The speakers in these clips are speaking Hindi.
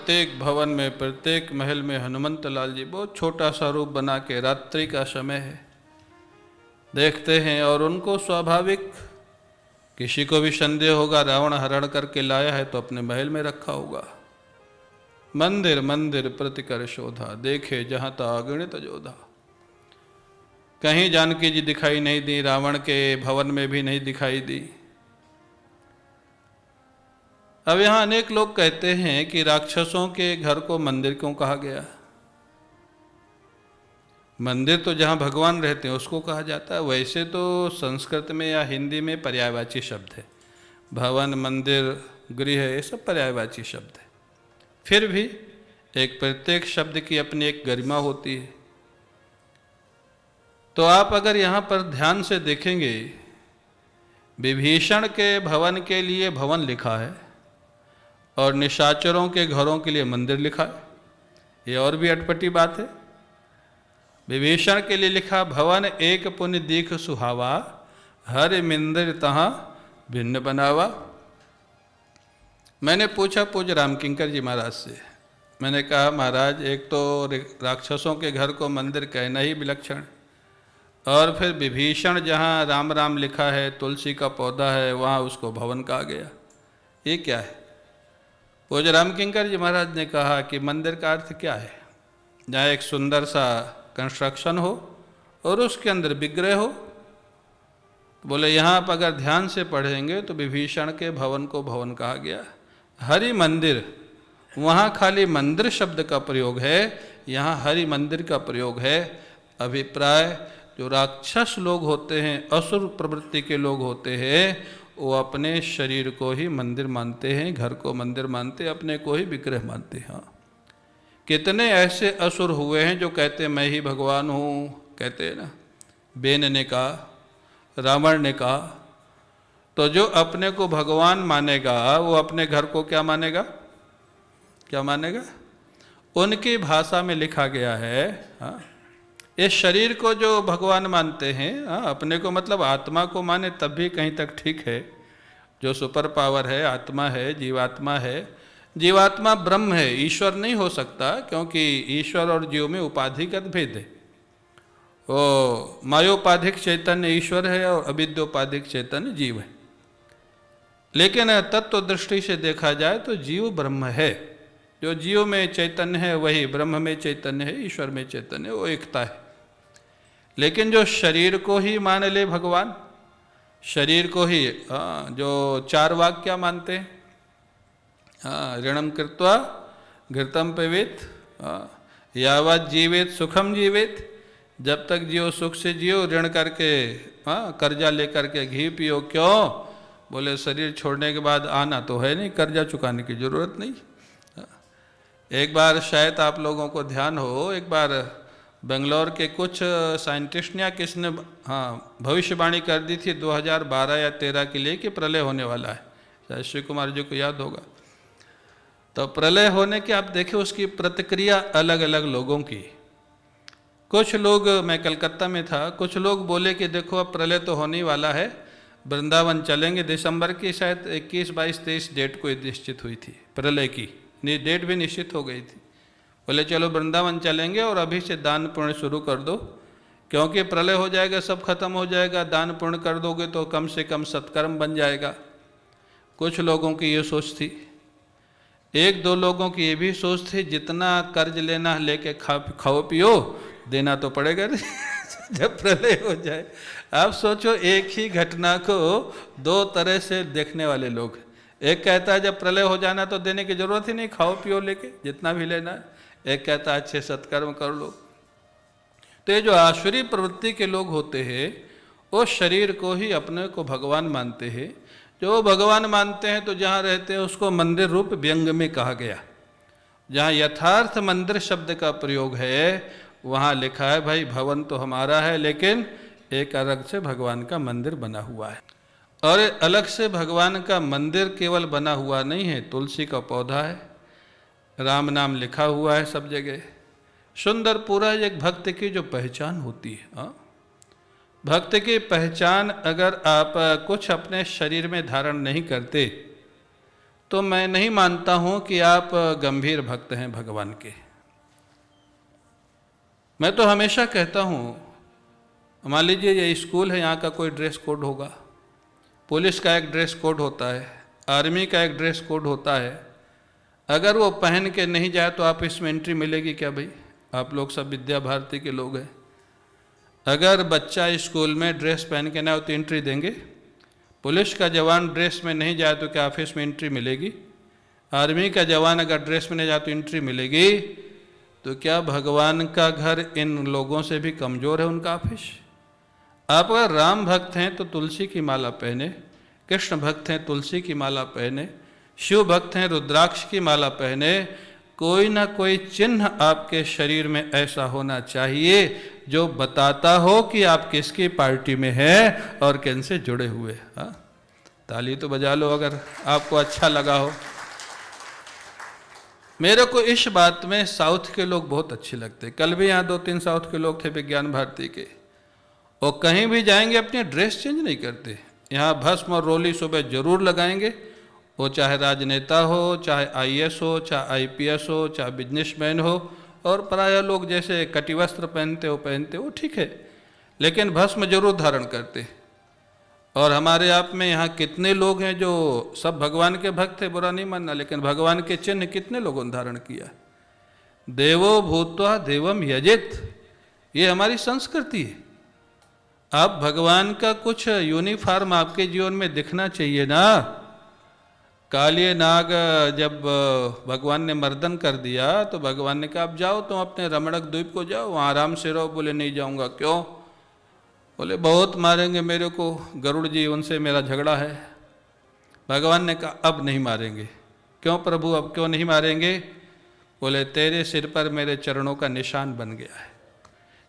प्रत्येक भवन में, प्रत्येक महल में हनुमंत लाल जी बहुत छोटा सा रूप बना के, रात्रि का समय है, देखते हैं। और उनको स्वाभाविक किसी को भी संदेह होगा रावण हरण करके लाया है तो अपने महल में रखा होगा। मंदिर मंदिर प्रतिकर शोधा, देखे जहां ता अगणित जोधा। कहीं जानकी जी दिखाई नहीं दी, रावण के भवन में भी नहीं दिखाई दी। अब यहां अनेक लोग कहते हैं कि राक्षसों के घर को मंदिर क्यों कहा गया। मंदिर तो जहां भगवान रहते हैं उसको कहा जाता है। वैसे तो संस्कृत में या हिंदी में पर्यायवाची शब्द है, भवन, मंदिर, गृह, ये सब पर्यायवाची शब्द है। फिर भी एक प्रत्येक शब्द की अपनी एक गरिमा होती है। तो आप अगर यहाँ पर ध्यान से देखेंगे, विभीषण के भवन के लिए भवन लिखा है और निशाचरों के घरों के लिए मंदिर लिखा है। ये और भी अटपटी बात है। विभीषण के लिए लिखा भवन एक पुण्य दीख सुहावा, हर मंदिर तहाँ भिन्न बनावा। मैंने पूछा पूज्य रामकिंकर जी महाराज से, मैंने कहा महाराज एक तो राक्षसों के घर को मंदिर कहना ही विलक्षण, और फिर विभीषण जहाँ राम राम लिखा है, तुलसी का पौधा है, वहाँ उसको भवन कहा गया, ये क्या है। पूज्य रामकिंकर जी महाराज ने कहा कि मंदिर का अर्थ क्या है, जहाँ एक सुंदर सा कंस्ट्रक्शन हो और उसके अंदर विग्रह हो। बोले यहाँ आप अगर ध्यान से पढ़ेंगे तो विभीषण के भवन को भवन कहा गया। हरि मंदिर, वहाँ खाली मंदिर शब्द का प्रयोग है, यहाँ हरि मंदिर का प्रयोग है। अभिप्राय जो राक्षस लोग होते हैं, असुर प्रवृत्ति के लोग होते हैं, वो अपने शरीर को ही मंदिर मानते हैं, घर को मंदिर मानते हैं, अपने को ही विग्रह मानते हैं। कितने ऐसे असुर हुए हैं जो कहते हैं मैं ही भगवान हूँ, कहते हैं ना, बेन ने कहा, रावण ने कहा। तो जो अपने को भगवान मानेगा वो अपने घर को क्या मानेगा, क्या मानेगा। उनकी भाषा में लिखा गया है, हाँ, इस शरीर को जो भगवान मानते हैं, अपने को मतलब आत्मा को माने तब भी कहीं तक ठीक है। जो सुपर पावर है, आत्मा है, जीवात्मा है। जीवात्मा ब्रह्म है, ईश्वर नहीं हो सकता, क्योंकि ईश्वर और जीव में उपाधिगत भेद है। वो मायोपाधिक चैतन्य ईश्वर है और अविद्योपाधिक चैतन्य जीव है। लेकिन तत्व दृष्टि से देखा जाए तो जीव ब्रह्म है। जो जीव में चैतन्य है वही ब्रह्म में चैतन्य है, ईश्वर में चैतन्य है, वो एकता है। लेकिन जो शरीर को ही मान ले भगवान, शरीर को ही, जो चार वाक्य क्या मानते हैं, ऋणम कृत्वा घृतम पिबेत, यावत जीवेत सुखम जीवेत, जब तक जियो सुख से जियो, ऋण करके, कर्जा लेकर के घी पियो। क्यों, बोले शरीर छोड़ने के बाद आना तो है नहीं, कर्जा चुकाने की जरूरत नहीं। एक बार शायद आप लोगों को ध्यान हो, एक बार बेंगलोर के कुछ साइंटिस्ट ने किसने भविष्यवाणी कर दी थी 2012 या 13 के लिए कि प्रलय होने वाला है, शायद शिव कुमार जी को याद होगा। तो प्रलय होने के आप देखें उसकी प्रतिक्रिया अलग अलग लोगों की। कुछ लोग, मैं कलकत्ता में था, कुछ लोग बोले कि देखो अब प्रलय तो होने वाला है, वृंदावन चलेंगे। दिसंबर की शायद 21, 22, 23 डेट को निश्चित हुई थी प्रलय की, डेट भी निश्चित हो गई थी। बोले चलो वृंदावन चलेंगे और अभी से दान पुण्य शुरू कर दो, क्योंकि प्रलय हो जाएगा, सब खत्म हो जाएगा, दान पुण्य कर दोगे तो कम से कम सत्कर्म बन जाएगा। कुछ लोगों की ये सोच थी। एक दो लोगों की ये भी सोच थी जितना कर्ज लेना लेके खाओ पियो, देना तो पड़ेगा नहीं जब प्रलय हो जाए। आप सोचो एक ही घटना को दो तरह से देखने वाले लोग। एक कहता है जब प्रलय हो जाना तो देने की जरूरत ही नहीं, खाओ पियो लेके जितना भी लेना है। एक कहता है अच्छे सत्कर्म कर लो। तो ये जो आसुरी प्रवृत्ति के लोग होते हैं वो शरीर को ही अपने को भगवान मानते हैं। जो भगवान मानते हैं तो जहाँ रहते हैं उसको मंदिर रूप व्यंग में कहा गया। जहाँ यथार्थ मंदिर शब्द का प्रयोग है वहाँ लिखा है भाई भवन तो हमारा है, लेकिन एक अलग से भगवान का मंदिर बना हुआ है। और अलग से भगवान का मंदिर केवल बना हुआ नहीं है, तुलसी का पौधा है, राम नाम लिखा हुआ है सब जगह। सुंदर पूरा एक भक्त की जो पहचान होती है। भक्त की पहचान अगर आप कुछ अपने शरीर में धारण नहीं करते तो मैं नहीं मानता हूं कि आप गंभीर भक्त हैं भगवान के। मैं तो हमेशा कहता हूं, मान लीजिए ये स्कूल है, यहाँ का कोई ड्रेस कोड होगा, पुलिस का एक ड्रेस कोड होता है, आर्मी का एक ड्रेस कोड होता है। अगर वो पहन के नहीं जाए तो आप इसमें एंट्री मिलेगी क्या भाई? आप लोग सब विद्या भारती के लोग हैं। अगर बच्चा स्कूल में ड्रेस पहन के ना हो तो एंट्री देंगे? पुलिस का जवान ड्रेस में नहीं जाए तो क्या ऑफिस में एंट्री मिलेगी? आर्मी का जवान अगर ड्रेस में नहीं जाए तो एंट्री मिलेगी? तो क्या भगवान का घर इन लोगों से भी कमज़ोर है उनका ऑफिस? आप अगर राम भक्त हैं तो तुलसी की माला पहने, कृष्ण भक्त हैं तुलसी की माला पहने, शिव भक्त हैं रुद्राक्ष की माला पहने। कोई ना कोई चिन्ह आपके शरीर में ऐसा होना चाहिए जो बताता हो कि आप किसकी पार्टी में हैं और किन से जुड़े हुए। हाँ, ताली तो बजा लो अगर आपको अच्छा लगा हो। मेरे को इस बात में साउथ के लोग बहुत अच्छे लगते। कल भी यहाँ 2-3 साउथ के लोग थे विज्ञान भारती के, और कहीं भी जाएंगे अपनी ड्रेस चेंज नहीं करते। यहाँ भस्म और रोली सुबह जरूर लगाएंगे, वो चाहे राजनेता हो, चाहे आईएएस हो, चाहे आईपीएस हो, चाहे बिजनेसमैन हो। और प्रायः लोग जैसे कटी वस्त्र पहनते हो ठीक है, लेकिन भस्म जरूर धारण करते। और हमारे आप में यहाँ कितने लोग हैं जो सब भगवान के भक्त थे, बुरा नहीं मानना, लेकिन भगवान के चिन्ह कितने लोगों ने धारण किया? देवो भूत्वा देवम यजेत, ये हमारी संस्कृति है। आप भगवान का कुछ यूनिफॉर्म आपके जीवन में दिखना चाहिए ना। कालिए नाग जब भगवान ने मर्दन कर दिया तो भगवान ने कहा आप जाओ, तुम अपने रमणक द्वीप को जाओ, वहाँ आराम से रहो। बोले नहीं जाऊँगा। क्यों? बोले बहुत मारेंगे मेरे को, गरुड़ जी उनसे मेरा झगड़ा है। भगवान ने कहा अब नहीं मारेंगे। क्यों प्रभु, अब क्यों नहीं मारेंगे? बोले तेरे सिर पर मेरे चरणों का निशान बन गया है।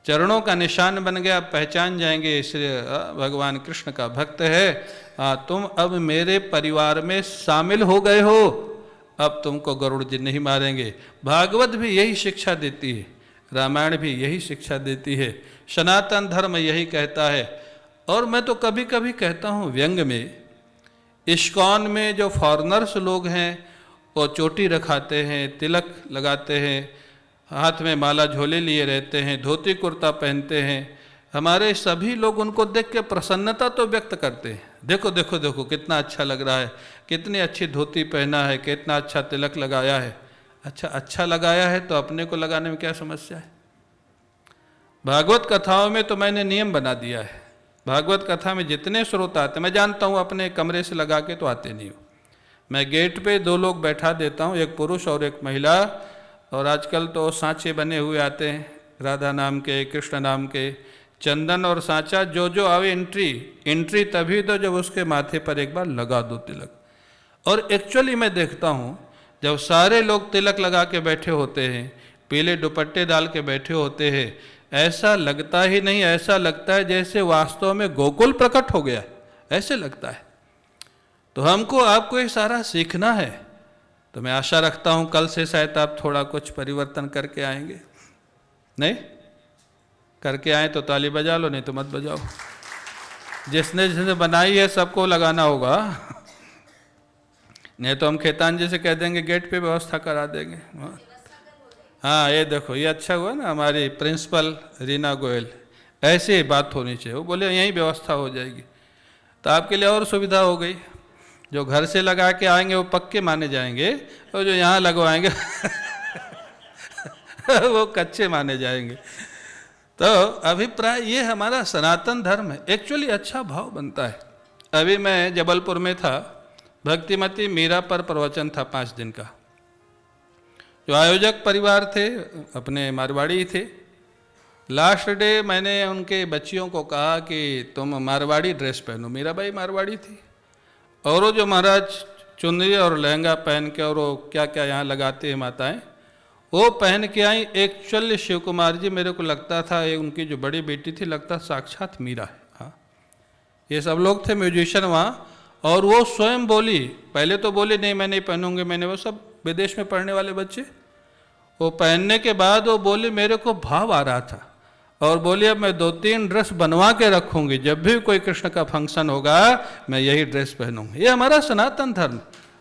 चरणों का निशान बन गया, पहचान जाएंगे इसलिए भगवान कृष्ण का भक्त है। तुम अब मेरे परिवार में शामिल हो गए हो, अब तुमको गरुड़ जी नहीं मारेंगे। भागवत भी यही शिक्षा देती है, रामायण भी यही शिक्षा देती है, सनातन धर्म यही कहता है। और मैं तो कभी कभी कहता हूँ व्यंग में, इस्कॉन में जो फॉरेनर्स लोग हैं वो चोटी रखाते हैं, तिलक लगाते हैं, हाथ में माला झोले लिए रहते हैं, धोती कुर्ता पहनते हैं। हमारे सभी लोग उनको देख के प्रसन्नता तो व्यक्त करते हैं, देखो देखो देखो कितना अच्छा लग रहा है, कितनी अच्छी धोती पहना है, कितना अच्छा तिलक लगाया है। अच्छा लगाया है तो अपने को लगाने में क्या समस्या है? भागवत कथाओं में तो मैंने नियम बना दिया है, भागवत कथा में जितने श्रोता आते, मैं जानता हूँ अपने कमरे से लगा के तो आते नहीं हो, मैं गेट पे 2 लोग बैठा देता हूँ, एक पुरुष और एक महिला। और आजकल तो सांचे बने हुए आते हैं, राधा नाम के, कृष्ण नाम के, चंदन और सांचा। जो आवे एंट्री तभी तो जब उसके माथे पर एक बार लगा दो तिलक। और एक्चुअली मैं देखता हूँ जब सारे लोग तिलक लगा के बैठे होते हैं, पीले दुपट्टे डाल के बैठे होते हैं, ऐसा लगता ही नहीं, ऐसा लगता है जैसे वास्तव में गोकुल प्रकट हो गया, ऐसे लगता है। तो हमको आपको ये सारा सीखना है। तो मैं आशा रखता हूँ कल से शायद आप थोड़ा कुछ परिवर्तन करके आएंगे। नहीं करके आए तो ताली बजा लो, नहीं तो मत बजाओ। जिसने बनाई है सबको लगाना होगा, नहीं तो हम खेतान जी से कह देंगे गेट पे व्यवस्था करा देंगे। हाँ ये देखो, ये अच्छा हुआ ना, हमारी प्रिंसिपल रीना गोयल, ऐसी बात होनी चाहिए। वो बोले यहीं व्यवस्था हो जाएगी, तो आपके लिए और सुविधा हो गई। जो घर से लगा के आएंगे वो पक्के माने जाएंगे, और जो यहाँ लगवाएंगे वो कच्चे माने जाएंगे। तो अभिप्राय ये हमारा सनातन धर्म है। एक्चुअली अच्छा भाव बनता है। अभी मैं जबलपुर में था, भक्तिमती मीरा पर प्रवचन था 5 दिन का। जो आयोजक परिवार थे अपने मारवाड़ी थे। लास्ट डे मैंने उनके बच्चियों को कहा कि तुम मारवाड़ी ड्रेस पहनो। मीराबाई मारवाड़ी थी, और वो जो महाराज चुनरी और लहंगा पहन के और वो क्या क्या यहाँ लगाते हैं माताएं, वो पहन के आई। एक्चुअली शिव कुमार जी मेरे को लगता था ये उनकी जो बड़ी बेटी थी, लगता साक्षात मीरा है। हाँ, ये सब लोग थे म्यूजिशियन वहाँ। और वो स्वयं बोली, पहले तो बोली नहीं मैं नहीं पहनूंगी, मैंने, वो सब विदेश में पढ़ने वाले बच्चे, वो पहनने के बाद वो बोली मेरे को भाव आ रहा था, और बोली अब मैं 2-3 ड्रेस बनवा के रखूंगी, जब भी कोई कृष्ण का फंक्शन होगा मैं यही ड्रेस पहनूंगी। ये हमारा सनातन धर्म।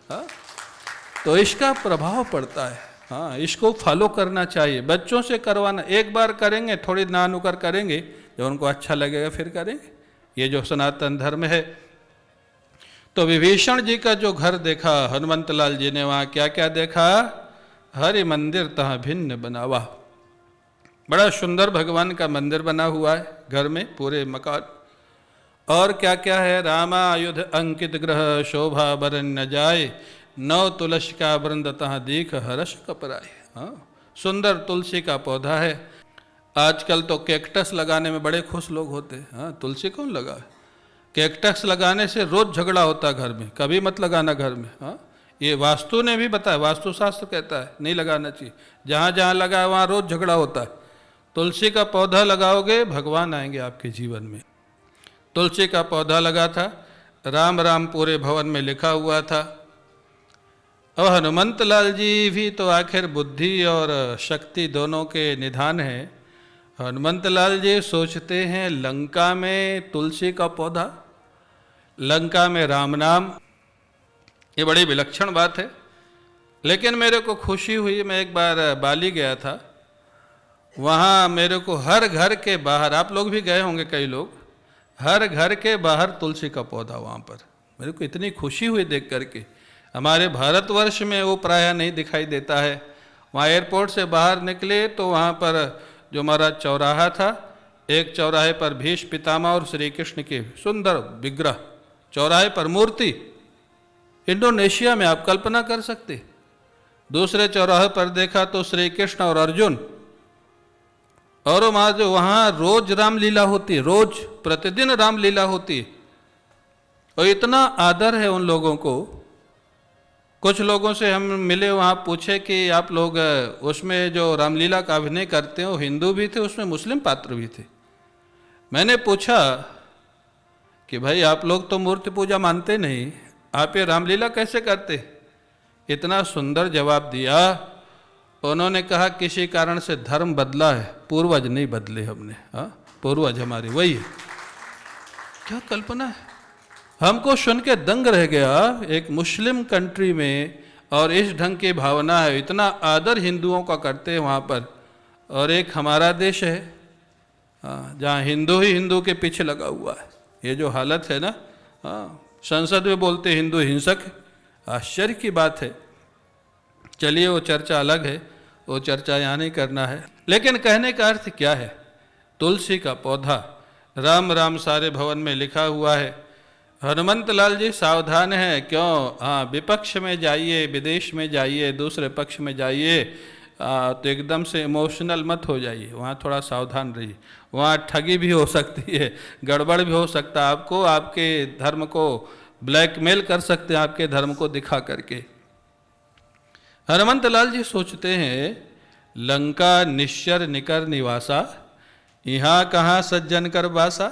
हाँ? तो इसका प्रभाव पड़ता है। हाँ, इसको फॉलो करना चाहिए, बच्चों से करवाना। एक बार करेंगे, थोड़ी नानुकर करेंगे, जब उनको अच्छा लगेगा फिर करेंगे। ये जो सनातन धर्म है। तो विभीषण जी का जो घर देखा हनुमंत लाल जी ने, वहाँ क्या क्या देखा? हरि मंदिर तहाँ भिन्न बनावा। बड़ा सुंदर भगवान का मंदिर बना हुआ है घर में, पूरे मकान। और क्या क्या है? रामायुध अंकित ग्रह शोभा बरन न जाए, नौ तुलसी का वृंद तहाँ दीख हर्ष कपराए। हाँ, सुंदर तुलसी का पौधा है। आजकल तो कैक्टस लगाने में बड़े खुश लोग होते हैं। हाँ, तुलसी कौन लगा? कैक्टस लगाने से रोज झगड़ा होता है घर में, कभी मत लगाना घर में। हाँ, ये वास्तु ने भी बताया, वास्तुशास्त्र कहता है नहीं लगाना चाहिए। जहाँ जहाँ लगा है वहाँ रोज झगड़ा होता है। तुलसी का पौधा लगाओगे, भगवान आएंगे आपके जीवन में। तुलसी का पौधा लगा था, राम राम पूरे भवन में लिखा हुआ था। और हनुमंत लाल जी भी तो आखिर बुद्धि और शक्ति दोनों के निधान हैं। हनुमंत लाल जी सोचते हैं लंका में तुलसी का पौधा, लंका में राम नाम, ये बड़ी विलक्षण बात है। लेकिन मेरे को खुशी हुई, मैं एक बार बाली गया था, वहाँ मेरे को हर घर के बाहर, आप लोग भी गए होंगे कई लोग, हर घर के बाहर तुलसी का पौधा वहाँ पर। मेरे को इतनी खुशी हुई देख करके। हमारे भारतवर्ष में वो प्रायः नहीं दिखाई देता है। वहाँ एयरपोर्ट से बाहर निकले तो वहाँ पर जो हमारा चौराहा था, एक चौराहे पर भीष्म पितामह और श्री कृष्ण के सुंदर विग्रह, चौराहे पर मूर्ति। इंडोनेशिया में आप कल्पना कर सकते। दूसरे चौराहे पर देखा तो श्री कृष्ण और अर्जुन। और वहाँ रोज रामलीला होती है, रोज प्रतिदिन रामलीला होती है। और इतना आदर है उन लोगों को। कुछ लोगों से हम मिले, वहाँ पूछे कि आप लोग उसमें जो रामलीला का अभिनय करते हैं वो हिंदू भी थे, उसमें मुस्लिम पात्र भी थे। मैंने पूछा कि भाई आप लोग तो मूर्ति पूजा मानते नहीं, आप ये रामलीला कैसे करते? इतना सुंदर जवाब दिया। उन्होंने कहा किसी कारण से धर्म बदला है, पूर्वज नहीं बदले हमने। हाँ, पूर्वज हमारे वही है। क्या कल्पना है! हमको सुन के दंग रह गया। एक मुस्लिम कंट्री में और इस ढंग की भावना है, इतना आदर हिंदुओं का करते हैं वहाँ पर। और एक हमारा देश है जहाँ हिंदू ही हिंदू के पीछे लगा हुआ है। ये जो हालत है ना, संसद में बोलते हिंदू हिंसक, आश्चर्य की बात है। चलिए वो चर्चा अलग है, वो चर्चा यहाँ नहीं करना है। लेकिन कहने का अर्थ क्या है? तुलसी का पौधा, राम राम सारे भवन में लिखा हुआ है। हनुमंत लाल जी सावधान है। क्यों? हाँ, विपक्ष में जाइए, विदेश में जाइए, दूसरे पक्ष में जाइए तो एकदम से इमोशनल मत हो जाइए, वहाँ थोड़ा सावधान रहिए। वहाँ ठगी भी हो सकती है, गड़बड़ भी हो सकता है, आपको आपके धर्म को ब्लैकमेल कर सकते हैं, आपके धर्म को दिखा करके। हनुमंत लाल जी सोचते हैं लंका निश्चर निकर निवासा, यहाँ कहाँ सज्जन कर वासा।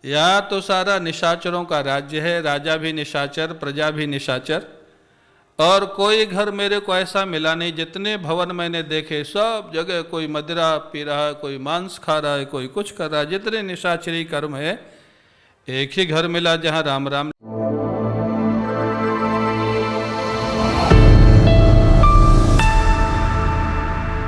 यहाँ तो सारा निशाचरों का राज्य है, राजा भी निशाचर, प्रजा भी निशाचर। और कोई घर मेरे को ऐसा मिला नहीं, जितने भवन मैंने देखे सब जगह कोई मदिरा पी रहा है, कोई मांस खा रहा है, कोई कुछ कर रहा है, जितने निशाचरी कर्म है। एक ही घर मिला जहाँ राम राम